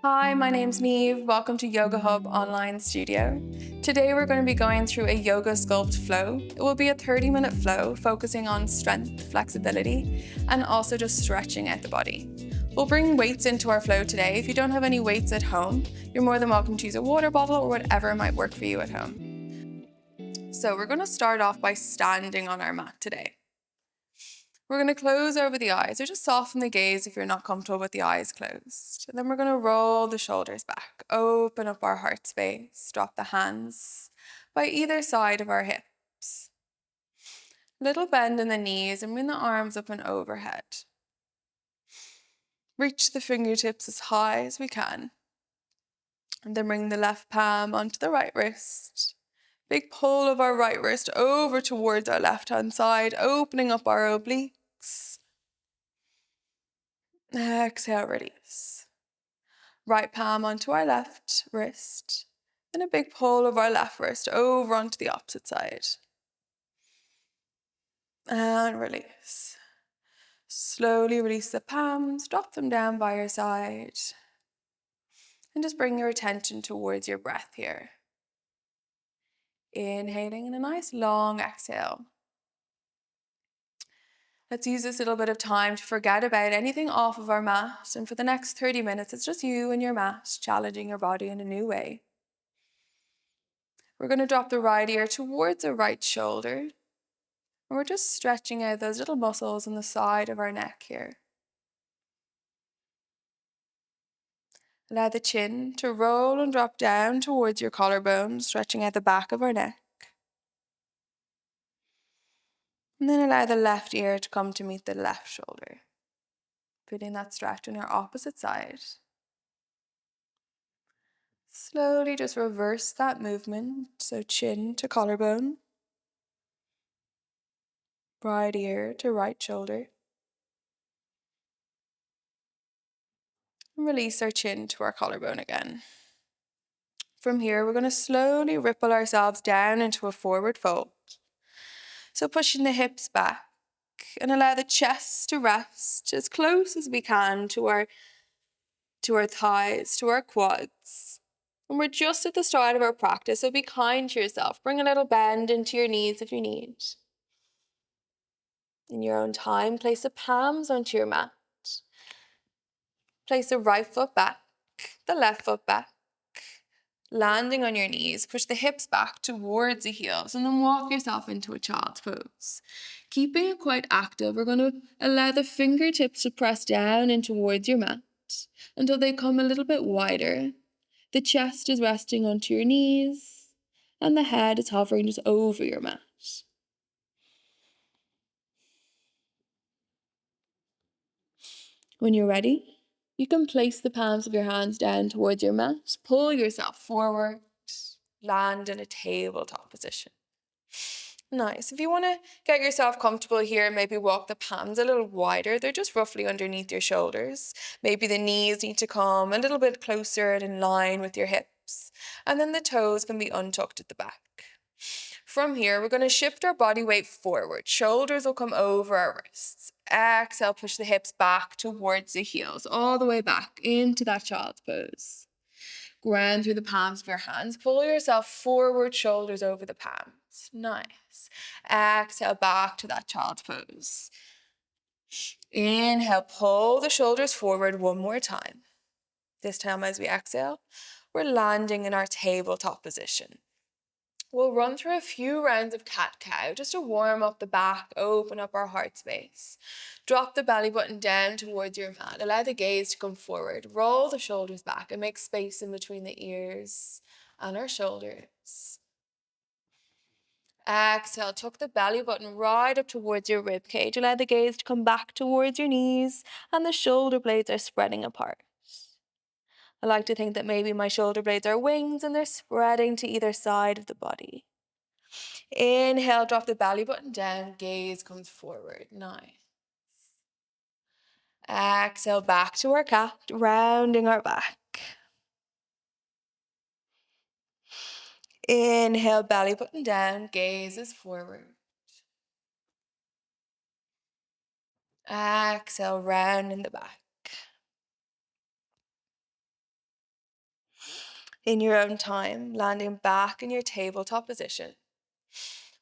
Hi, my name's Niamh. Welcome to Yoga Hub Online Studio. Today we're going to be going through a Yoga Sculpt flow. It will be a 30-minute flow focusing on strength, flexibility, and also just stretching out the body. We'll bring weights into our flow today. If you don't have any weights at home, you're more than welcome to use a water bottle or whatever might work for you at home. So we're going to start off by standing on our mat today. We're going to close over the eyes, or just soften the gaze if you're not comfortable with the eyes closed. And then we're going to roll the shoulders back, open up our heart space, drop the hands by either side of our hips. Little bend in the knees and bring the arms up and overhead. Reach the fingertips as high as we can. And then bring the left palm onto the right wrist. Big pull of our right wrist over towards our left-hand side, opening up our obliques. Exhale, release. Right palm onto our left wrist. And a big pull of our left wrist over onto the opposite side. And release. Slowly release the palms, drop them down by your side. And just bring your attention towards your breath here. Inhaling and a nice long exhale. Let's use this little bit of time to forget about anything off of our mat. And for the next 30 minutes, it's just you and your mat challenging your body in a new way. We're going to drop the right ear towards the right shoulder. And we're just stretching out those little muscles on the side of our neck here. Allow the chin to roll and drop down towards your collarbone, stretching out the back of our neck. And then allow the left ear to come to meet the left shoulder. Feeling that stretch on your opposite side. Slowly just reverse that movement, so chin to collarbone. Right ear to right shoulder. And release our chin to our collarbone again. From here, we're going to slowly ripple ourselves down into a forward fold. So pushing the hips back and allow the chest to rest as close as we can to our thighs, to our quads. And we're just at the start of our practice, so be kind to yourself. Bring a little bend into your knees if you need. In your own time, place the palms onto your mat. Place the right foot back, the left foot back. Landing on your knees, push the hips back towards the heels and then walk yourself into a child's pose. Keeping it quite active, we're going to allow the fingertips to press down in towards your mat until they come a little bit wider. The chest is resting onto your knees and the head is hovering just over your mat. When you're ready, you can place the palms of your hands down towards your mat, pull yourself forward, land in a tabletop position. Nice. If you want to get yourself comfortable here, maybe walk the palms a little wider. They're just roughly underneath your shoulders. Maybe the knees need to come a little bit closer and in line with your hips. And then the toes can be untucked at the back. From here, we're going to shift our body weight forward. Shoulders will come over our wrists. Exhale, push the hips back towards the heels, all the way back into that child's pose. Ground through the palms of your hands. Pull yourself forward, shoulders over the palms. Nice. Exhale, back to that child's pose. Inhale, pull the shoulders forward one more time. This time as we exhale, we're landing in our tabletop position. We'll run through a few rounds of cat-cow just to warm up the back, open up our heart space. Drop the belly button down towards your mat. Allow the gaze to come forward. Roll the shoulders back and make space in between the ears and our shoulders. Exhale, tuck the belly button right up towards your rib cage. Allow the gaze to come back towards your knees and the shoulder blades are spreading apart. I like to think that maybe my shoulder blades are wings and they're spreading to either side of the body. Inhale, drop the belly button down, gaze comes forward. Nice. Exhale, back to our cat, rounding our back. Inhale, belly button down, gaze is forward. Exhale, round in the back. in your own time, landing back in your tabletop position.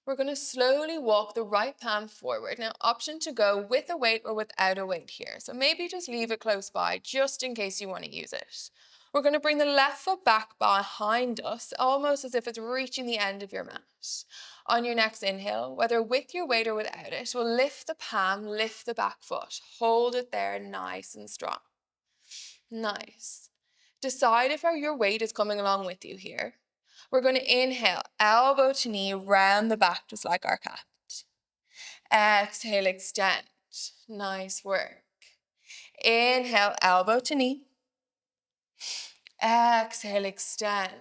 We're going to slowly walk the right palm forward. Now, option to go with a weight or without a weight here. So maybe just leave it close by just in case you want to use it. We're going to bring the left foot back behind us, almost as if it's reaching the end of your mat. On your next inhale, whether with your weight or without it, we'll lift the palm, lift the back foot. Hold it there nice and strong. Nice. Decide if your weight is coming along with you here. We're going to inhale, elbow to knee, round the back, just like our cat. Exhale, extend. Nice work. Inhale, elbow to knee. Exhale, extend.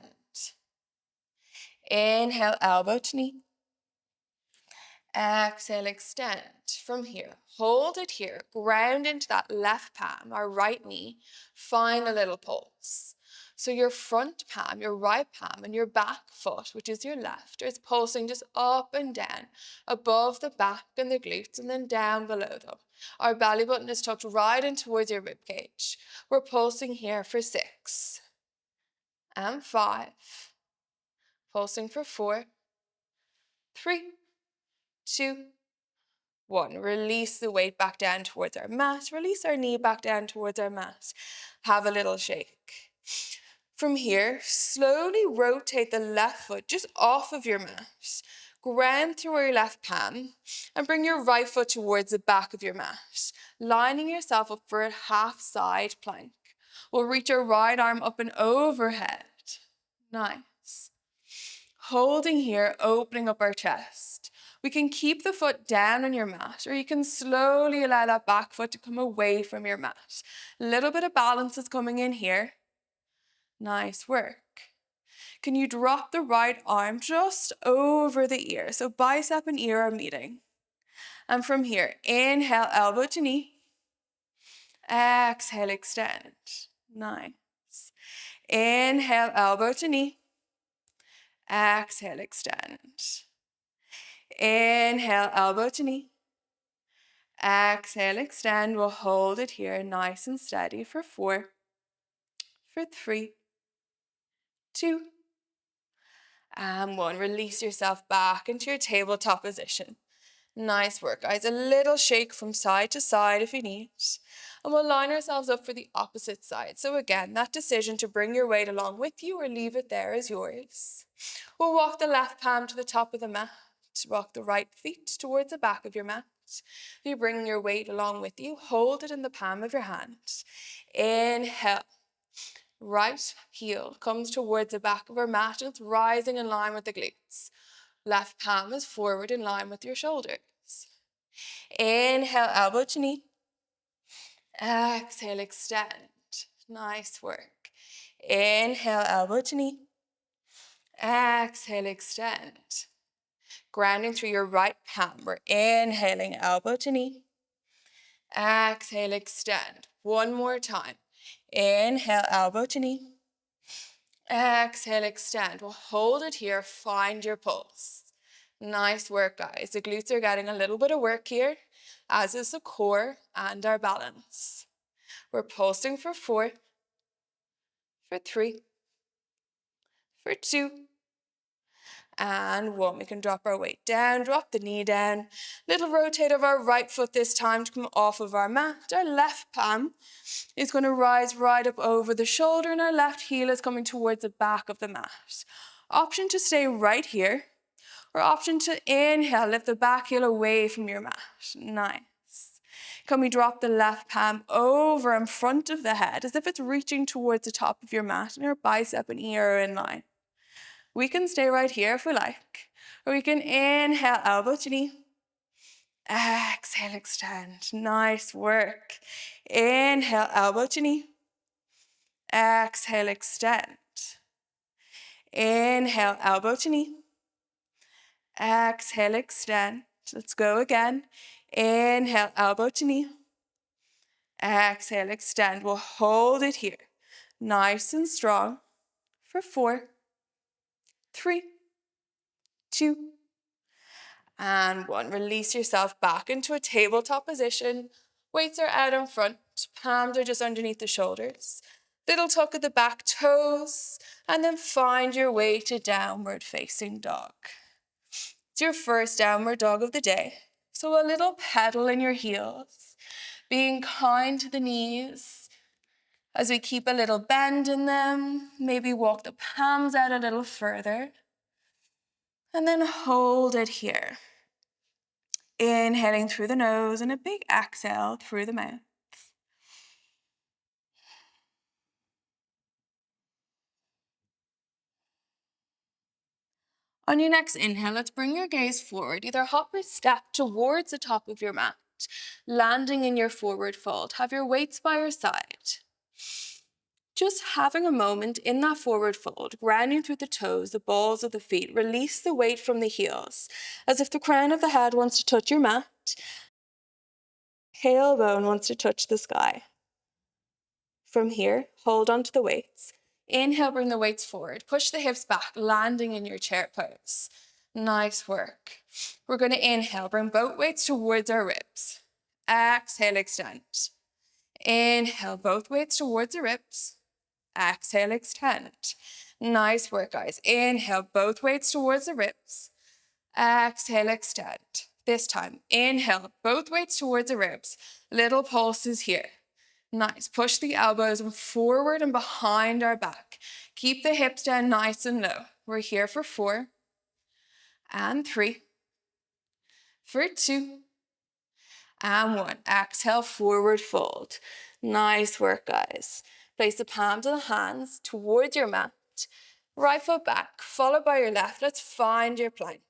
Inhale, elbow to knee. Exhale, extend. From here, hold it here, ground into that left palm, our right knee. Find a little pulse. So your front palm, your right palm, and your back foot, which is your left, is pulsing just up and down, above the back and the glutes, and then down below them. Our belly button is tucked right in towards your rib cage. We're pulsing here for 6 and 5. Pulsing for 4, 3, 2, 1. Release the weight back down towards our mat. Release our knee back down towards our mat. Have a little shake. From here, slowly rotate the left foot just off of your mat. Ground through your left palm and bring your right foot towards the back of your mat, lining yourself up for a half side plank. We'll reach our right arm up and overhead. Nice. Holding here, opening up our chest. We can keep the foot down on your mat, or you can slowly allow that back foot to come away from your mat. A little bit of balance is coming in here. Nice work. Can you drop the right arm just over the ear? So bicep and ear are meeting. And from here, inhale, elbow to knee. Exhale, extend. Nice. Inhale, elbow to knee. Exhale, extend. Inhale, elbow to knee. Exhale, extend. We'll hold it here nice and steady for 4, for 3, 2, and 1. Release yourself back into your tabletop position. Nice work, guys. A little shake from side to side if you need. And we'll line ourselves up for the opposite side. So again, that decision to bring your weight along with you or leave it there is yours. We'll walk the left palm to the top of the mat. Walk the right feet towards the back of your mat. If you bring your weight along with you, hold it in the palm of your hand. Inhale. Right heel comes towards the back of our mat and it's rising in line with the glutes. Left palm is forward in line with your shoulders. Inhale, elbow to knee. Exhale, extend. Nice work. Inhale, elbow to knee. Exhale, extend. Grounding through your right palm. We're inhaling, elbow to knee. Exhale, extend. One more time. Inhale, elbow to knee. Exhale, extend. We'll hold it here. Find your pulse. Nice work, guys. The glutes are getting a little bit of work here, as is the core and our balance. We're pulsing for 4, for 3, for 2, and 1. We can drop our weight down, drop the knee down. Little rotate of our right foot this time to come off of our mat. Our left palm is going to rise right up over the shoulder and our left heel is coming towards the back of the mat. Option to stay right here, or option to inhale, lift the back heel away from your mat. Nice. Can we drop the left palm over in front of the head as if it's reaching towards the top of your mat and your bicep and ear are in line? We can stay right here if we like, or we can inhale, elbow to knee. Exhale, extend. Nice work. Inhale, elbow to knee. Exhale, extend. Inhale, elbow to knee. Exhale, extend. Let's go again. Inhale, elbow to knee. Exhale, extend. We'll hold it here. Nice and strong for 4, 3, 2, and 1. Release yourself back into a tabletop position. Weights are out in front. Palms are just underneath the shoulders. Little tuck of the back toes, and then find your way to downward facing dog. It's your first downward dog of the day. So a little pedal in your heels, being kind to the knees as we keep a little bend in them. Maybe walk the palms out a little further. And then hold it here. Inhaling through the nose and a big exhale through the mouth. On your next inhale, let's bring your gaze forward. Either hop or step towards the top of your mat, landing in your forward fold. Have your weights by your side. Just having a moment in that forward fold, grounding through the toes, the balls of the feet. Release the weight from the heels, as if the crown of the head wants to touch your mat. Tailbone wants to touch the sky. From here, hold on to the weights. Inhale, bring the weights forward. Push the hips back, landing in your chair pose. Nice work. We're going to inhale, bring both weights towards our ribs. Exhale, extend. Inhale, both weights towards the ribs. Exhale, extend. Nice work, guys. Inhale, both weights towards the ribs. Exhale, extend. This time, inhale, both weights towards the ribs. Little pulses here. Nice. Push the elbows forward and behind our back. Keep the hips down nice and low. We're here for 4 and 3, for 2 and 1. Exhale, forward fold. Nice work, guys. Place the palms of the hands towards your mat. Right foot back, followed by your left. Let's find your plank.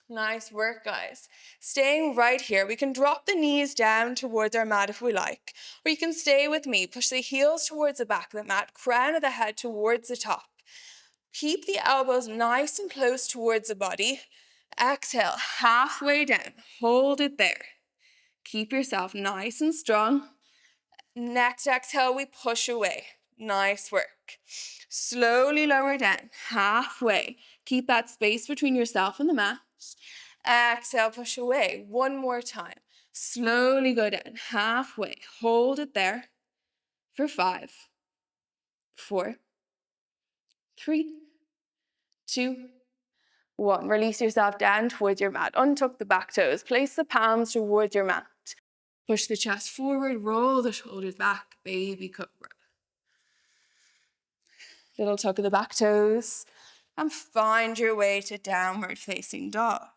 Nice work, guys. Staying right here. We can drop the knees down towards our mat if we like. Or you can stay with me. Push the heels towards the back of the mat, crown of the head towards the top. Keep the elbows nice and close towards the body. Exhale, halfway down. Hold it there. Keep yourself nice and strong. Next exhale, we push away. Nice work. Slowly lower down, halfway. Keep that space between yourself and the mat. Exhale, push away. One more time. Slowly go down, halfway. Hold it there for 5, 4, 3, 2, 1. Release yourself down towards your mat. Untuck the back toes. Place the palms towards your mat. Push the chest forward. Roll the shoulders back. Baby cobra. Little tuck of the back toes. And find your way to downward facing dog.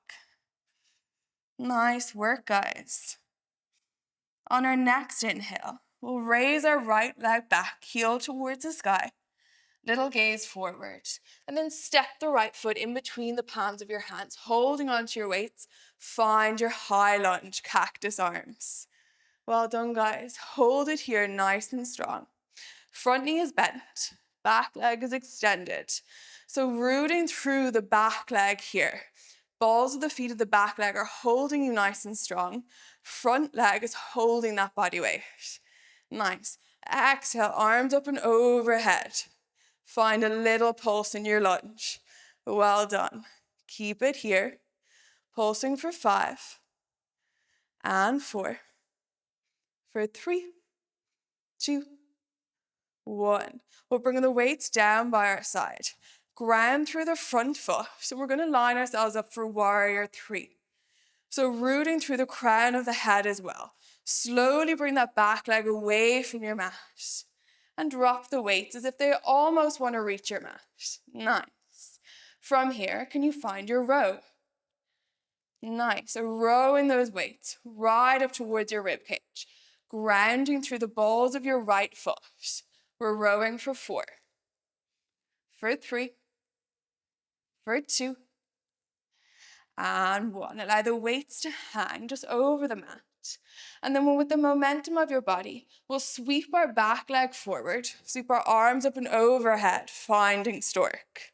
Nice work, guys. On our next inhale, we'll raise our right leg back, heel towards the sky. Little gaze forward. And then step the right foot in between the palms of your hands, holding onto your weights. Find your high lunge, cactus arms. Well done, guys. Hold it here nice and strong. Front knee is bent. Back leg is extended. So rooting through the back leg here. Balls of the feet of the back leg are holding you nice and strong. Front leg is holding that body weight. Nice. Exhale, arms up and overhead. Find a little pulse in your lunge. Well done. Keep it here. Pulsing for 5 and 4, for 3, 2, 1. We're bringing the weights down by our side. Ground through the front foot. So we're going to line ourselves up for warrior 3. So rooting through the crown of the head as well. Slowly bring that back leg away from your mat. And drop the weights as if they almost want to reach your mat. Nice. From here, can you find your row? Nice. So rowing those weights right up towards your rib cage. Grounding through the balls of your right foot. We're rowing for 4, for 3, for 2, and 1. Allow the weights to hang just over the mat. And then with the momentum of your body, we'll sweep our back leg forward, sweep our arms up and overhead, finding stork.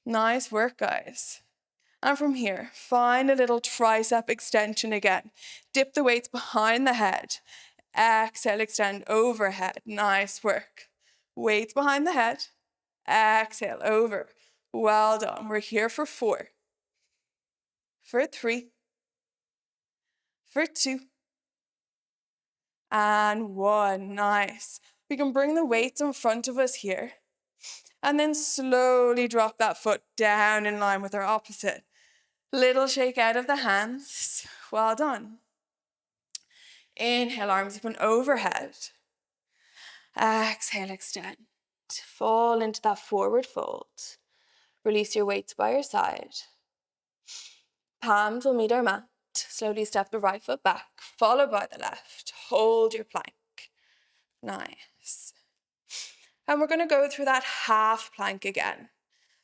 Nice work, guys. And from here, find a little tricep extension again. Dip the weights behind the head. Exhale, extend overhead. Nice work. Weights behind the head. Exhale, over. Well done. We're here for 4, for 3, for 2, and 1. Nice. We can bring the weights in front of us here, and then slowly drop that foot down in line with our opposite. Little shake out of the hands. Well done. Inhale, arms up and overhead. Exhale, extend. Fall into that forward fold. Release your weights by your side. Palms will meet our mat. Slowly step the right foot back, followed by the left. Hold your plank. Nice. And we're going to go through that half plank again.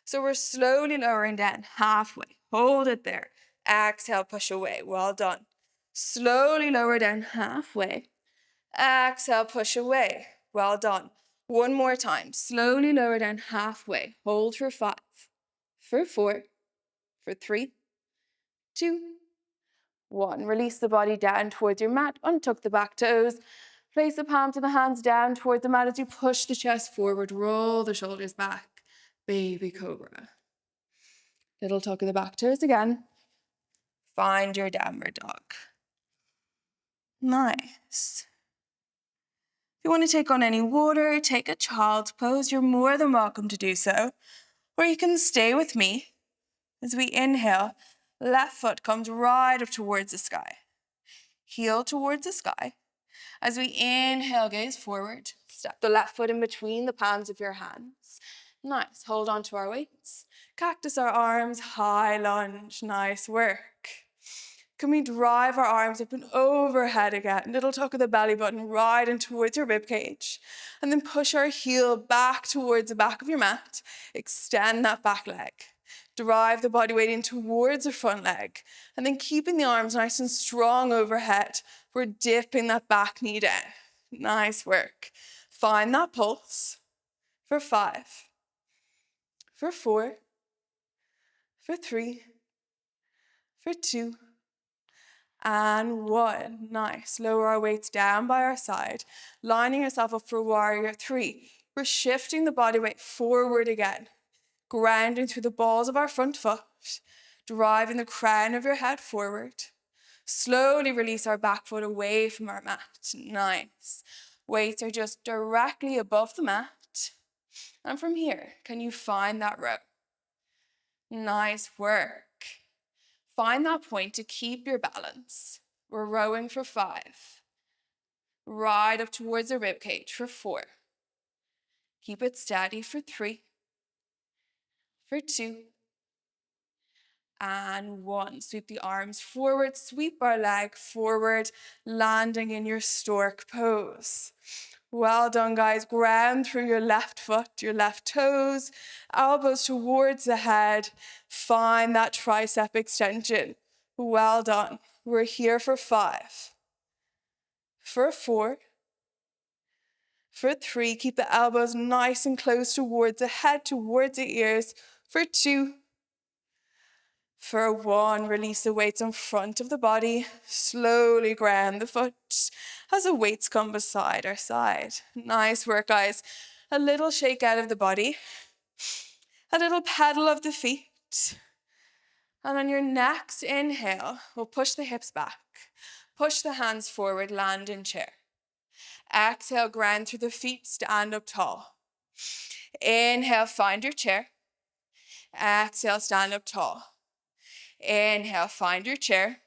So we're slowly lowering down halfway. Hold it there. Exhale, push away. Well done. Slowly lower down halfway. Exhale, push away. Well done. One more time. Slowly lower down halfway. Hold for 5, for 4, for 3, 2, 1. Release the body down towards your mat. Untuck the back toes. Place the palms of the hands down towards the mat as you push the chest forward. Roll the shoulders back. Baby cobra. Little tuck of the back toes again. Find your downward dog. Nice. If you want to take on any water, take a child's pose, you're more than welcome to do so. Or you can stay with me as we inhale. Left foot comes right up towards the sky. Heel towards the sky. As we inhale, gaze forward. Step the left foot in between the palms of your hands. Nice. Hold on to our weights. Cactus our arms, high lunge. Nice work. Can we drive our arms up and overhead again? Little tuck of the belly button right in towards your rib cage. And then push our heel back towards the back of your mat. Extend that back leg. Drive the body weight in towards the front leg. And then keeping the arms nice and strong overhead. We're dipping that back knee down. Nice work. Find that pulse for 5, for 4, for 3, for 2, and 1. Nice. Lower our weights down by our side, lining yourself up for warrior 3. We're shifting the body weight forward again, grounding through the balls of our front foot, driving the crown of your head forward. Slowly release our back foot away from our mat. Nice. Weights are just directly above the mat. And from here, can you find that row? Nice work. Find that point to keep your balance. We're rowing for 5. Right up towards the rib cage for 4. Keep it steady for 3, for 2, and 1. Sweep the arms forward, sweep our leg forward, landing in your stork pose. Well done, guys. Ground through your left foot, your left toes, elbows towards the head. Find that tricep extension. Well done. We're here for 5, for 4, for 3. Keep the elbows nice and close towards the head, towards the ears. For 2, for 1, release the weights in front of the body. Slowly ground the foot as the weights come beside our side. Nice work, guys. A little shake out of the body. A little pedal of the feet. And on your next inhale, we'll push the hips back. Push the hands forward, land in chair. Exhale, ground through the feet, stand up tall. Inhale, find your chair. Exhale, stand up tall. Inhale, find your chair.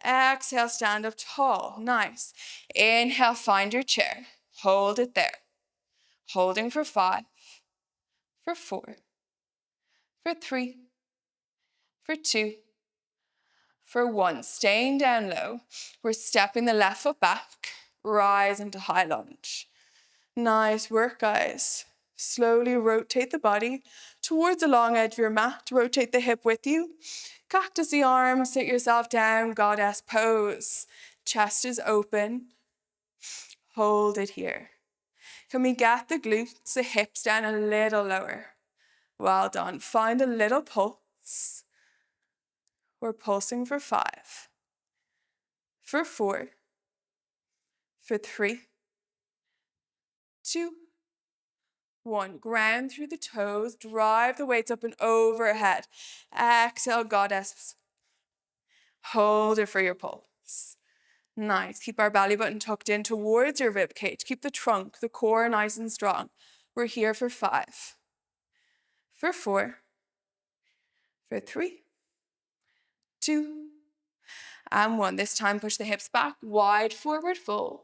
Exhale, stand up tall. Nice. Inhale, find your chair. Hold it there. Holding for 5, for 4, for 3, for 2, for 1. Staying down low. We're stepping the left foot back. Rise into high lunge. Nice work, guys. Slowly rotate the body towards the long edge of your mat. Rotate the hip with you. Cactus the arms, sit yourself down, goddess pose. Chest is open. Hold it here. Can we get the glutes, the hips down a little lower? Well done. Find a little pulse. We're pulsing for 5, for 4, for 3, 2, 1. Ground through the toes. Drive the weights up and overhead. Exhale, goddess. Hold it for your pulse. Nice. Keep our belly button tucked in towards your rib cage. Keep the trunk, the core nice and strong. We're here for 5, for 4, for 3, 2, and 1. This time push the hips back, wide forward fold.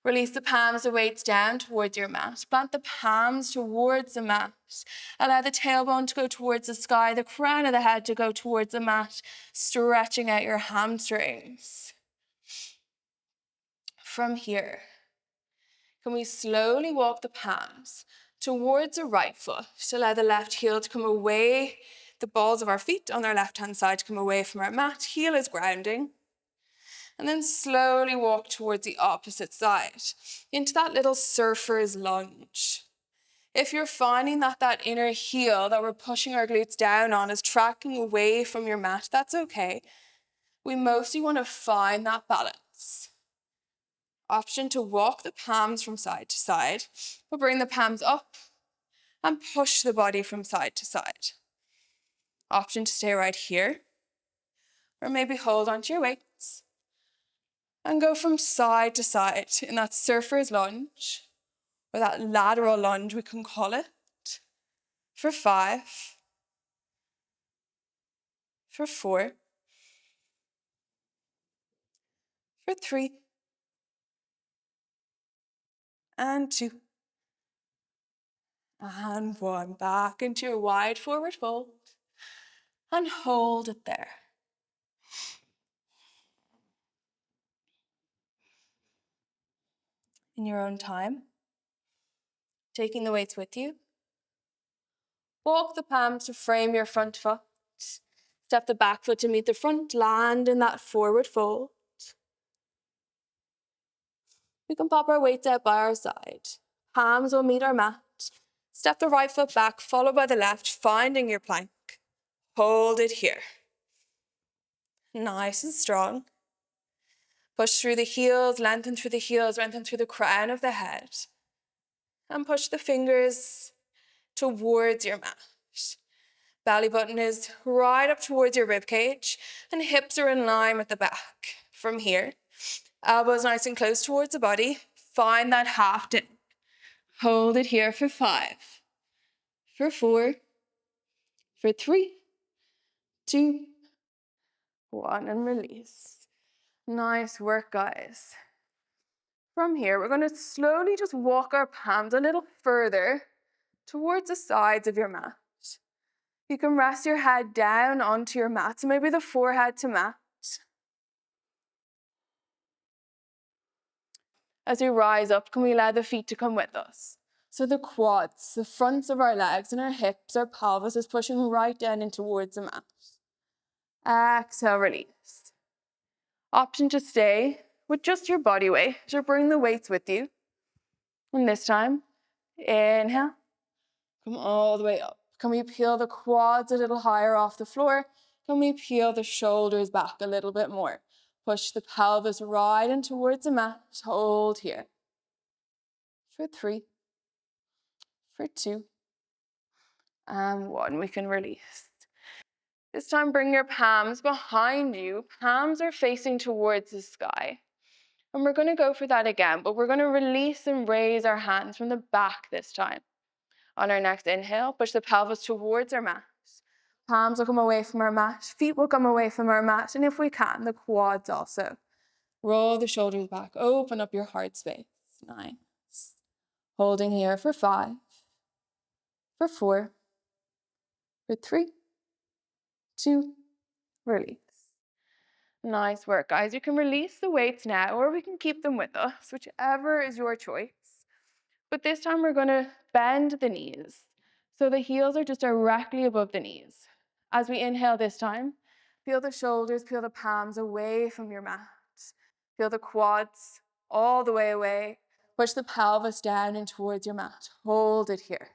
Release the palms of weights down towards your mat. Plant the palms towards the mat. Allow the tailbone to go towards the sky, the crown of the head to go towards the mat, stretching out your hamstrings. From here, can we slowly walk the palms towards the right foot to allow the left heel to come away, the balls of our feet on our left-hand side to come away from our mat. Heel is grounding. And then slowly walk towards the opposite side into that little surfer's lunge. If you're finding that that inner heel that we're pushing our glutes down on is tracking away from your mat, that's okay. We mostly want to find that balance. Option to walk the palms from side to side, but bring the palms up and push the body from side to side. Option to stay right here, or maybe hold onto your weights and go from side to side in that surfer's lunge, or that lateral lunge we can call it, for 5, for 4, for 3, and 2, and 1. Back into your wide forward fold, and hold it there. In your own time, taking the weights with you. Walk the palms to frame your front foot. Step the back foot to meet the front, land in that forward fold. We can pop our weights out by our side. Palms will meet our mat. Step the right foot back, followed by the left, finding your plank. Hold it here. Nice and strong. Push through the heels, lengthen through the heels, lengthen through the crown of the head. And push the fingers towards your mat. Belly button is right up towards your rib cage, and hips are in line with the back. From here, elbows nice and close towards the body. Find that half dip. Hold it here for 5, for 4, for 3, 2, 1, and release. Nice work, guys. From here, we're going to slowly just walk our palms a little further towards the sides of your mat. You can rest your head down onto your mat, so maybe the forehead to mat. As we rise up, can we allow the feet to come with us? So the quads, the fronts of our legs and our hips, our pelvis is pushing right down in towards the mat. Exhale, release. Option to stay with just your body weight, or bring the weights with you. And this time, inhale, come all the way up. Can we peel the quads a little higher off the floor? Can we peel the shoulders back a little bit more? Push the pelvis right in towards the mat. Hold here. For 3, for 2, and 1. We can release. This time, bring your palms behind you. Palms are facing towards the sky. And we're going to go for that again, but we're going to release and raise our hands from the back this time. On our next inhale, push the pelvis towards our mat. Palms will come away from our mat. Feet will come away from our mat. And if we can, the quads also. Roll the shoulders back. Open up your heart space. Nice. Holding here for 5, for 4, for 3, 2, release. Nice work, guys. You can release the weights now, or we can keep them with us, whichever is your choice. But this time we're going to bend the knees. So the heels are just directly above the knees. As we inhale this time, feel the shoulders, peel the palms away from your mat. Feel the quads all the way away. Push the pelvis down and towards your mat. Hold it here.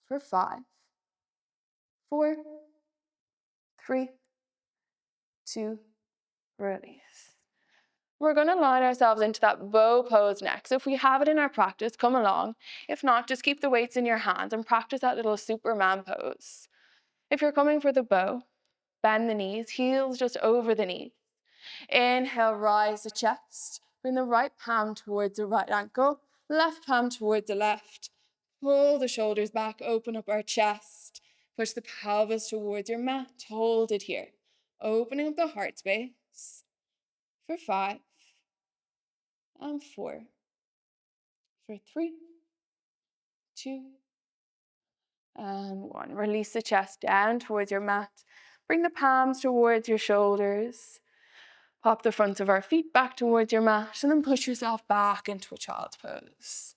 For 5, 4, 3, 2, release. We're going to line ourselves into that bow pose next. So if we have it in our practice, come along. If not, just keep the weights in your hands and practice that little Superman pose. If you're coming for the bow, bend the knees, heels just over the knees. Inhale, rise the chest. Bring the right palm towards the right ankle, left palm towards the left. Pull the shoulders back, open up our chest. Push the pelvis towards your mat. Hold it here. Opening up the heart space for 5 and 4, for 3, 2, and 1. Release the chest down towards your mat. Bring the palms towards your shoulders. Pop the fronts of our feet back towards your mat, and then push yourself back into a child's pose.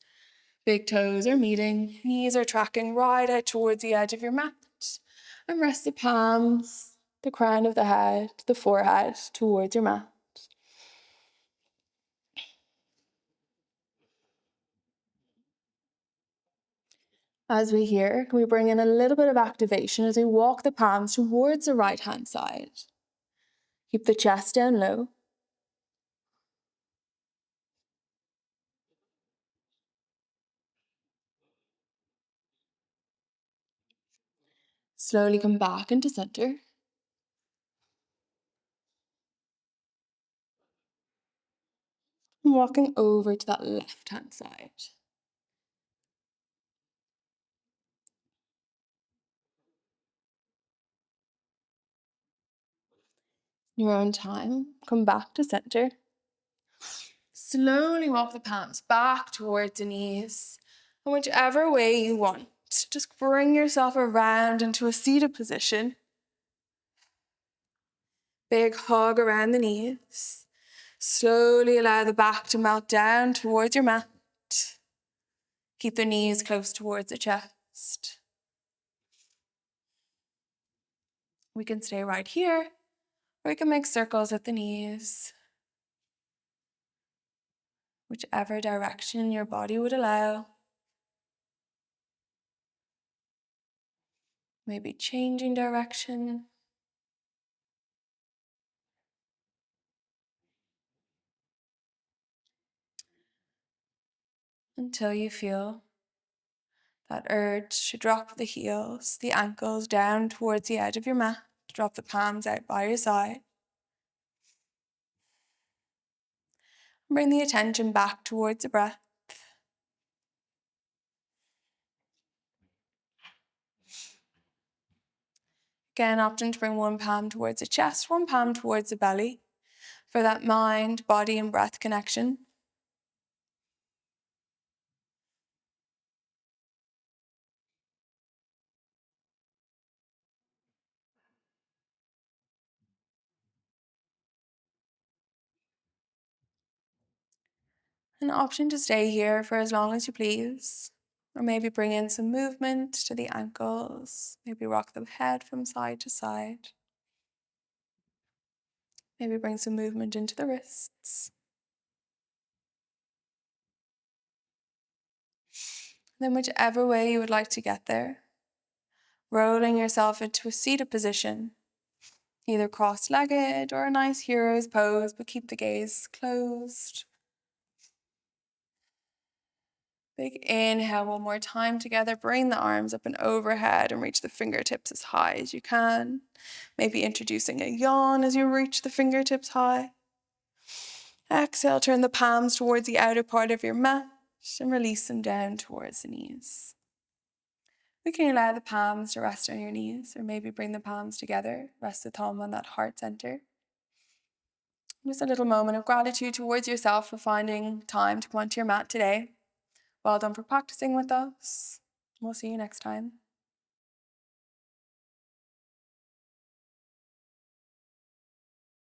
Big toes are meeting, knees are tracking right out towards the edge of your mat. And rest the palms, the crown of the head, the forehead towards your mat. As we here, can we bring in a little bit of activation as we walk the palms towards the right hand side. Keep the chest down low. Slowly come back into center. And walking over to that left hand side. Your own time, come back to center. Slowly walk the palms back towards the knees. And whichever way you want, just bring yourself around into a seated position. Big hug around the knees. Slowly allow the back to melt down towards your mat. Keep the knees close towards the chest. We can stay right here, or we can make circles at the knees. Whichever direction your body would allow. Maybe changing direction. Until you feel that urge to drop the heels, the ankles down towards the edge of your mat. Drop the palms out by your side. Bring the attention back towards the breath. Again, opting to bring one palm towards the chest, one palm towards the belly for that mind, body, and breath connection. An option to stay here for as long as you please, or maybe bring in some movement to the ankles, maybe rock the head from side to side. Maybe bring some movement into the wrists. Then whichever way you would like to get there, rolling yourself into a seated position, either cross-legged or a nice hero's pose, but keep the gaze closed. Big inhale one more time together. Bring the arms up and overhead and reach the fingertips as high as you can. Maybe introducing a yawn as you reach the fingertips high. Exhale, turn the palms towards the outer part of your mat and release them down towards the knees. We can allow the palms to rest on your knees, or maybe bring the palms together. Rest the thumb on that heart center. Just a little moment of gratitude towards yourself for finding time to come onto your mat today. Well done for practicing with us. We'll see you next time.